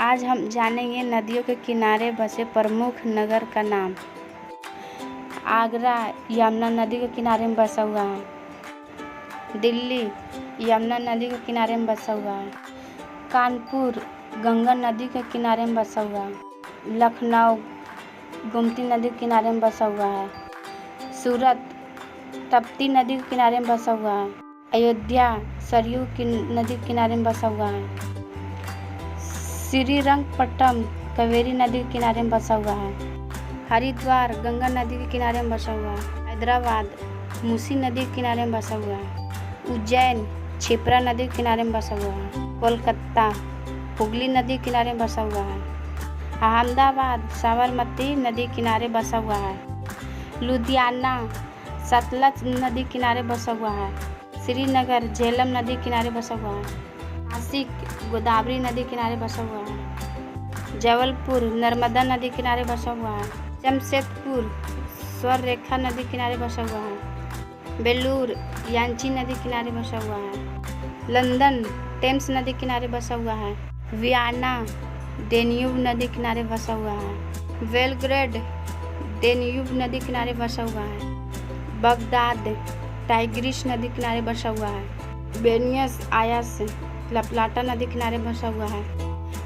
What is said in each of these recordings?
आज हम जानेंगे नदियों के किनारे बसे प्रमुख नगर का नाम। आगरा यमुना नदी के किनारे में बसा हुआ है। दिल्ली यमुना नदी के किनारे में बसा हुआ है। कानपुर गंगा नदी के किनारे में बसा हुआ है। लखनऊ गोमती नदी के किनारे में बसा हुआ है। सूरत तप्ती नदी के किनारे में बसा हुआ है। अयोध्या सरयू की नदी के किनारे में बसा हुआ है। श्रीरंगपट्टनम कावेरी नदी के किनारे में बसा हुआ है। हरिद्वार गंगा नदी के किनारे में बसा हुआ है। हैदराबाद मूसी नदी के किनारे में बसा हुआ है। उज्जैन क्षिप्रा नदी के किनारे में बसा हुआ है। कोलकाता हुगली नदी के किनारे में बसा हुआ है। अहमदाबाद साबरमती नदी के किनारे बसा हुआ है। लुधियाना सतलज नदी के किनारे बसा हुआ है। श्रीनगर झेलम नदी के किनारे बसा हुआ है। नासिक गोदावरी नदी किनारे बसा हुआ है। जबलपुर नर्मदा नदी किनारे बसा हुआ है। जमशेदपुर स्वर्णरेखा नदी किनारे बसा हुआ है। बेलूर यांची नदी किनारे बसा हुआ है। लंदन टेम्स नदी किनारे बसा हुआ है। वियना डेन्यूब नदी किनारे बसा हुआ है। बेलग्रेड डेन्यूब नदी किनारे बसा हुआ है। बगदाद टाइग्रिस नदी किनारे बसा हुआ है। बेनियस आयस लाप्लाटा नदी किनारे बसा हुआ है।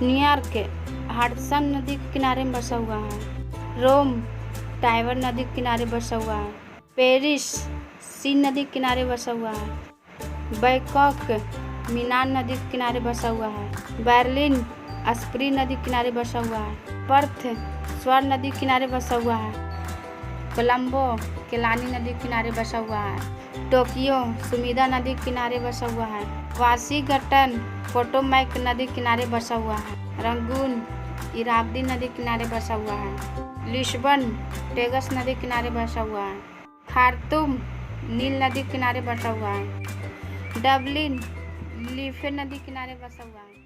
न्यूयॉर्क हडसन नदी के किनारे में बसा हुआ है। रोम टाइबर नदी के किनारे बसा हुआ है। पेरिस सीन नदी के किनारे बसा हुआ है। बैंकॉक मीनान नदी के किनारे बसा हुआ है। बर्लिन स्प्री नदी के किनारे बसा हुआ है। पर्थ स्वर्ण नदी के किनारे बसा हुआ है। कोलंबो केलानी नदी के किनारे बसा हुआ है। टोक्यो सुमिदा नदी के किनारे बसा हुआ है। वाशिंगटन पोटोमैक नदी के किनारे बसा हुआ है। रंगून इरावदी नदी के किनारे बसा हुआ है। लिस्बन टेगस नदी के किनारे बसा हुआ है। खार्तूम नील नदी के किनारे बसा हुआ है। डबलिन लीफे नदी के किनारे बसा हुआ है।